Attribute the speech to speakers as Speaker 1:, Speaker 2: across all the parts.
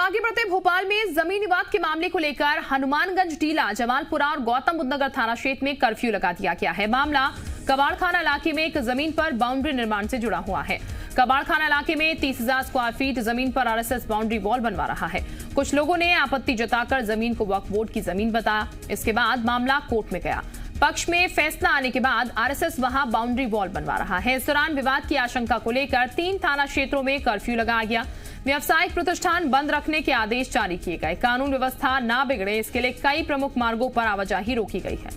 Speaker 1: आगे बढ़ते भोपाल में जमीन विवाद के मामले को लेकर हनुमानगंज टीला, जमालपुरा और गौतम बुद्ध नगर थाना क्षेत्र में कर्फ्यू लगा दिया गया है। मामला कबाड़खाना इलाके में एक जमीन पर बाउंड्री निर्माण से जुड़ा हुआ है। कबाड़खाना इलाके में 30,000 स्क्वायर फीट जमीन पर आरएसएस बाउंड्री वॉल बनवा रहा है। कुछ लोगों ने आपत्ति जताकर जमीन को वक्फ बोर्ड की जमीन बताया। इसके बाद मामला कोर्ट में गया। पक्ष में फैसला आने के बाद आरएसएस वहां बाउंड्री वॉल बनवा रहा है। इस दौरान विवाद की आशंका को लेकर 3 थाना क्षेत्रों में कर्फ्यू लगाया गया। व्यावसायिक प्रतिष्ठान बंद रखने के आदेश जारी किए गए। कानून व्यवस्था न बिगड़े, इसके लिए कई प्रमुख मार्गों पर आवाजाही रोकी गई है।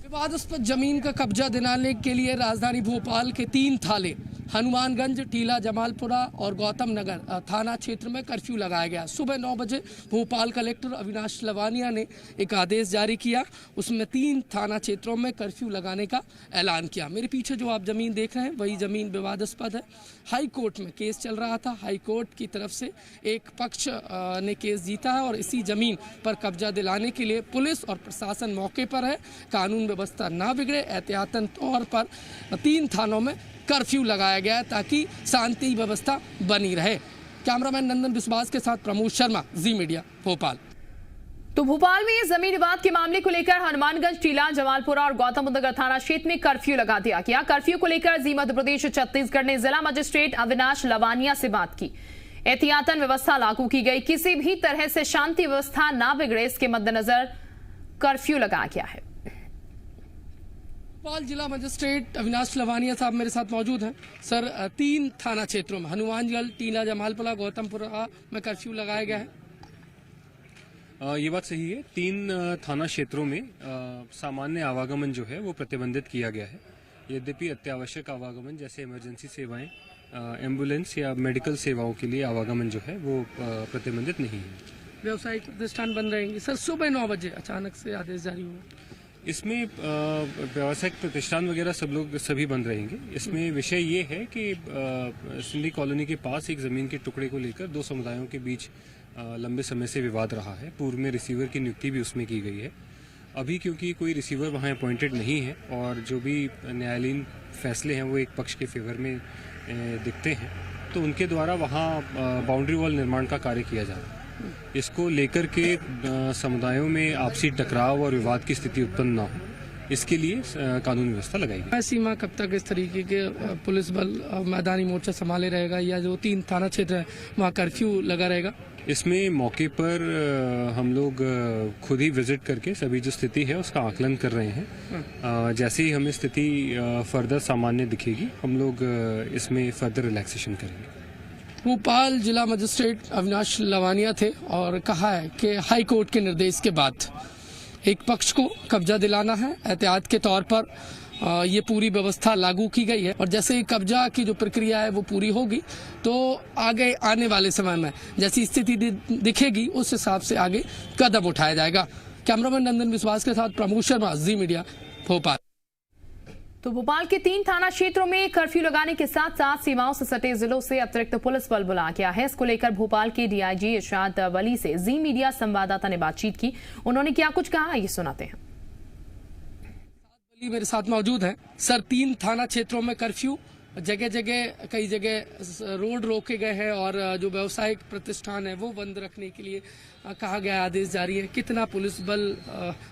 Speaker 2: विवादास्पद जमीन का कब्जा दिलाने के लिए राजधानी भोपाल के 3 थाने हनुमानगंज, टीला, जमालपुरा और गौतम नगर थाना क्षेत्र में कर्फ्यू लगाया गया। सुबह 9 बजे भोपाल कलेक्टर अविनाश लवानिया ने एक आदेश जारी किया। उसमें 3 थाना क्षेत्रों में कर्फ्यू लगाने का ऐलान किया। मेरे पीछे जो आप जमीन देख रहे हैं वही जमीन विवादास्पद है। हाई कोर्ट में केस चल रहा था। हाई कोर्ट की तरफ से एक पक्ष ने केस जीता है और इसी जमीन पर कब्जा दिलाने के लिए पुलिस और प्रशासन मौके पर है। कानून व्यवस्था ना बिगड़े, एहतियातन तौर पर 3 थानों में कर्फ्यू लगाया गया है ताकि शांति व्यवस्था बनी रहे। कैमरामैन नंदन विश्वास के साथ प्रमोद शर्मा, जी मीडिया, भोपाल।
Speaker 1: तो भोपाल में जमीन विवाद के मामले को लेकर हनुमानगंज, टीला, जमालपुरा और गौतम बुद्ध नगर थाना क्षेत्र में कर्फ्यू लगा दिया गया। कर्फ्यू को लेकर जी मध्य प्रदेश छत्तीसगढ़ ने जिला मजिस्ट्रेट अविनाश लवानिया से बात की। एहतियातन व्यवस्था लागू की गई। किसी भी तरह से शांति व्यवस्था ना बिगड़े, इसके मद्देनजर कर्फ्यू लगाया गया है।
Speaker 2: भोपाल जिला मजिस्ट्रेट अविनाश लवानिया साहब मेरे साथ मौजूद हैं। सर, 3 थाना क्षेत्रों में हनुमानगंज, टीला, जमालपुरा, गौतमपुरा में कर्फ्यू लगाया गया है।
Speaker 3: ये बात सही है। 3 थाना क्षेत्रों में सामान्य आवागमन जो है वो प्रतिबंधित किया गया है। यद्यपि अत्यावश्यक आवागमन जैसे इमरजेंसी सेवाएं, एम्बुलेंस या मेडिकल सेवाओं के लिए आवागमन जो है वो प्रतिबंधित नहीं है।
Speaker 2: व्यावसायिक प्रतिष्ठान बंद रहेंगे। सर, सुबह 9 बजे अचानक से आदेश जारी हुआ।
Speaker 3: इसमें व्यावसायिक प्रतिष्ठान वगैरह सभी बंद रहेंगे। इसमें विषय ये है कि सिंधी कॉलोनी के पास एक जमीन के टुकड़े को लेकर 2 समुदायों के बीच लंबे समय से विवाद रहा है। पूर्व में रिसीवर की नियुक्ति भी उसमें की गई है। अभी क्योंकि कोई रिसीवर वहां अपॉइंटेड नहीं है और जो भी न्यायालयीन फैसले हैं वो एक पक्ष के फेवर में दिखते हैं, तो उनके द्वारा वहां बाउंड्री वॉल निर्माण का कार्य किया जा रहा है। इसको लेकर के समुदायों में आपसी टकराव और विवाद की स्थिति उत्पन्न ना हो, इसके लिए कानून व्यवस्था लगाई गई।
Speaker 2: सीमा कब तक इस तरीके के पुलिस बल मैदानी मोर्चा संभाले रहेगा या जो 3 थाना क्षेत्र है वहाँ कर्फ्यू लगा रहेगा?
Speaker 3: इसमें मौके पर हम लोग खुद ही विजिट करके सभी जो स्थिति है उसका आकलन कर रहे हैं। जैसे ही हमें स्थिति फर्दर सामान्य दिखेगी, हम लोग इसमें फर्दर रिलैक्सेशन करेंगे।
Speaker 2: भोपाल जिला मजिस्ट्रेट अविनाश लवानिया थे और कहा है कि हाई कोर्ट के निर्देश के बाद एक पक्ष को कब्जा दिलाना है। एहतियात के तौर पर ये पूरी व्यवस्था लागू की गई है और जैसे ही कब्जा की जो प्रक्रिया है वो पूरी होगी तो आगे आने वाले समय में जैसी स्थिति दिखेगी उस हिसाब से आगे कदम उठाया जाएगा। कैमरामैन नंदन विश्वास के साथ प्रमोद शर्मा, जी मीडिया, भोपाल।
Speaker 1: तो भोपाल के 3 थाना क्षेत्रों में कर्फ्यू लगाने के साथ साथ सीमाओं से सटे जिलों से अतिरिक्त पुलिस बल बुलाया गया है। इसको लेकर भोपाल के डीआईजी इरशाद वली से जी मीडिया संवाददाता ने बातचीत की। उन्होंने क्या कुछ कहा, ये सुनाते हैं।
Speaker 2: मेरे साथ मौजूद हैं। सर, 3 थाना क्षेत्रों में कर्फ्यू, जगह जगह कई जगह रोड रोके गए हैं और जो व्यावसायिक प्रतिष्ठान है वो बंद रखने के लिए कहा गया, आदेश जारी है। कितना पुलिस बल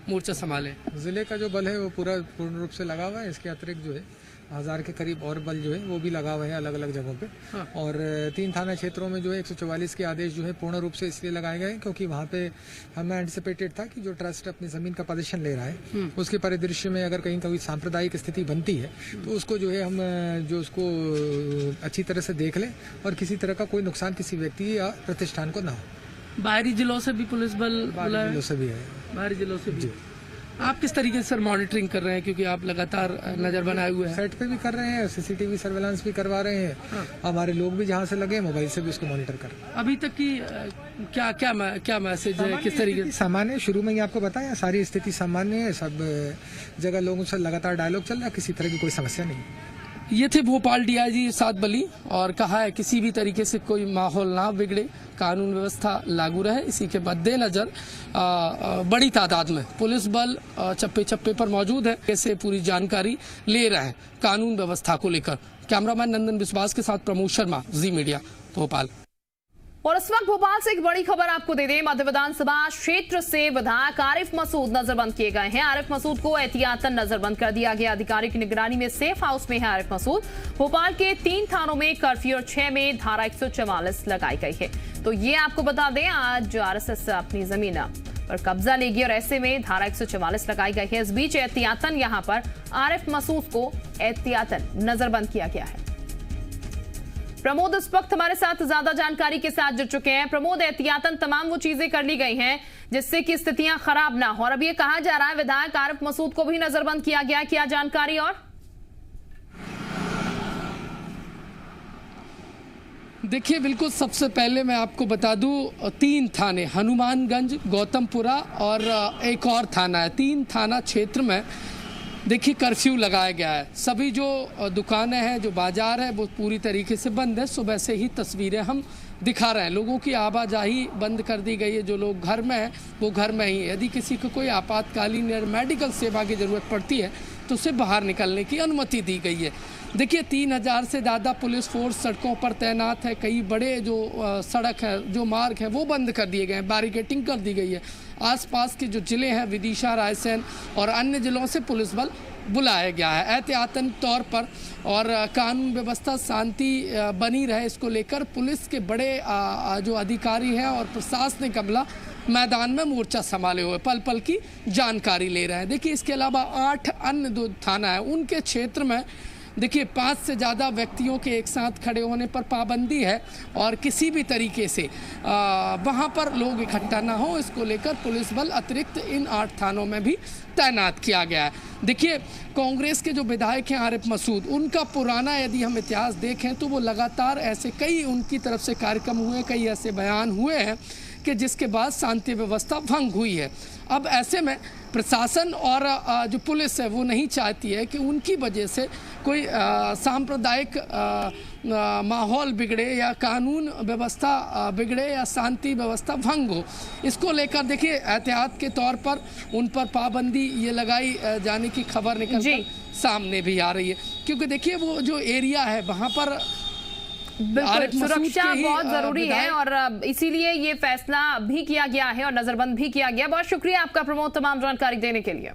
Speaker 2: मोर्चा संभाले?
Speaker 4: जिले का जो बल है वो पूर्ण रूप से लगा हुआ है। इसके अतिरिक्त जो है 1000 के करीब और बल जो है वो भी लगा हुआ है अलग अलग जगहों पे। हाँ। और 3 थाना क्षेत्रों में जो है 144 के आदेश जो है पूर्ण रूप से इसलिए लगाए गए क्योंकि वहाँ पे हमें एंटिसिपेटेड था कि जो ट्रस्ट अपनी जमीन का पोजीशन ले रहा है उसके परिदृश्य में अगर कहीं कोई सांप्रदायिक स्थिति बनती है तो उसको जो है हम जो उसको अच्छी तरह से देख लें और किसी तरह का कोई नुकसान किसी व्यक्ति या प्रतिष्ठान को ना हो।
Speaker 2: बाहरी जिलों से भी पुलिस बल?
Speaker 4: बाहरी जिलों से भी है।
Speaker 2: बाहरी जिलों से भी। आप किस तरीके से सर मॉनिटरिंग कर रहे हैं, क्योंकि आप लगातार नजर बनाए हुए हैं?
Speaker 4: साइट पे भी कर रहे हैं, सीसीटीवी सर्वेलेंस भी करवा रहे हैं। हाँ। हमारे लोग भी जहाँ से लगे मोबाइल से भी उसको मॉनिटर कर रहे हैं।
Speaker 2: अभी तक की क्या मैसेज है, किस तरीके से?
Speaker 4: सामान्य, शुरू में ही आपको बताया सारी स्थिति सामान्य है। सब जगह लोगों से लगातार डायलॉग चल रहा है, किसी तरह की कोई समस्या नहीं।
Speaker 2: ये थे भोपाल डीआईजी इरशाद वली और कहा है किसी भी तरीके से कोई माहौल ना बिगड़े, कानून व्यवस्था लागू रहे। इसी के मद्देनजर बड़ी तादाद में पुलिस बल चप्पे चप्पे पर मौजूद है। ऐसे पूरी जानकारी ले रहे हैं कानून व्यवस्था को लेकर। कैमरामैन नंदन विश्वास के साथ प्रमोद शर्मा, जी मीडिया, भोपाल।
Speaker 1: और इस वक्त भोपाल से एक बड़ी खबर आपको दे दें। मध्य विधानसभा क्षेत्र से विधायक आरिफ मसूद नजरबंद किए गए हैं। आरिफ मसूद को एहतियातन नजरबंद कर दिया गया। अधिकारी की निगरानी में सेफ हाउस में है आरिफ मसूद। भोपाल के 3 थानों में कर्फ्यू और 6 में धारा 144 लगाई गई है। तो ये आपको बता दें, आज आरएसएस अपनी जमीन पर कब्जा लेगी और ऐसे में धारा 144 लगाई गई है। इस बीच एहतियातन यहां पर आरिफ मसूद को एहतियातन नजरबंद किया गया है। प्रमोद इस वक्त हमारे साथ ज्यादा जानकारी के साथ जुड़ चुके हैं। प्रमोद, एहतियातन तमाम वो चीजें कर ली गई हैं जिससे कि स्थितियां खराब ना हो, और अब ये कहा जा रहा है विधायक आरिफ मसूद को भी नजरबंद किया गया। क्या जानकारी? और
Speaker 2: देखिए, बिल्कुल सबसे पहले मैं आपको बता दूं, 3 थाने हनुमानगंज, गौतमपुरा और एक और थाना है, 3 थाना क्षेत्र में देखिए कर्फ्यू लगाया गया है। सभी जो दुकानें हैं, जो बाजार है, वो पूरी तरीके से बंद है। सुबह से ही तस्वीरें हम दिखा रहे हैं। लोगों की आवाजाही बंद कर दी गई है। जो लोग घर में हैं वो घर में ही। यदि किसी को कोई आपातकालीन या मेडिकल सेवा की ज़रूरत पड़ती है तो उसे बाहर निकलने की अनुमति दी गई है। देखिए, 3000 से ज़्यादा पुलिस फोर्स सड़कों पर तैनात है। कई बड़े जो सड़क है, जो मार्ग है, वो बंद कर दिए गए हैं, बैरिकेडिंग कर दी गई है। आसपास के जो ज़िले हैं, विदिशा, रायसेन और अन्य ज़िलों से पुलिस बल बुलाया गया है एहतियातन तौर पर। और कानून व्यवस्था, शांति बनी रहे, इसको लेकर पुलिस के बड़े जो अधिकारी हैं और प्रशासनिक अमला मैदान में मोर्चा संभाले हुए पल पल की जानकारी ले रहे हैं। देखिए, इसके अलावा 8 अन्य जो थाना है उनके क्षेत्र में देखिए 5 से ज़्यादा व्यक्तियों के एक साथ खड़े होने पर पाबंदी है और किसी भी तरीके से वहाँ पर लोग इकट्ठा ना हो, इसको लेकर पुलिस बल अतिरिक्त इन 8 थानों में भी तैनात किया गया है। देखिए, कांग्रेस के जो विधायक हैं आरिफ मसूद, उनका पुराना यदि हम इतिहास देखें तो वो लगातार ऐसे कई उनकी तरफ से कार्यक्रम हुए, कई ऐसे बयान हुए हैं कि जिसके बाद शांति व्यवस्था भंग हुई है। अब ऐसे में प्रशासन और जो पुलिस है वो नहीं चाहती है कि उनकी वजह से कोई सांप्रदायिक माहौल बिगड़े या कानून व्यवस्था बिगड़े या शांति व्यवस्था भंग हो। इसको लेकर देखिए एहतियात के तौर पर उन पर पाबंदी ये लगाई जाने की खबर निकल कर सामने भी आ रही है। क्योंकि देखिए, वो जो एरिया है वहाँ पर
Speaker 1: बिल्कुल सुरक्षा बहुत जरूरी है और इसीलिए ये फैसला भी किया गया है और नजरबंद भी किया गया। बहुत शुक्रिया आपका प्रमोद, तमाम जानकारी देने के लिए।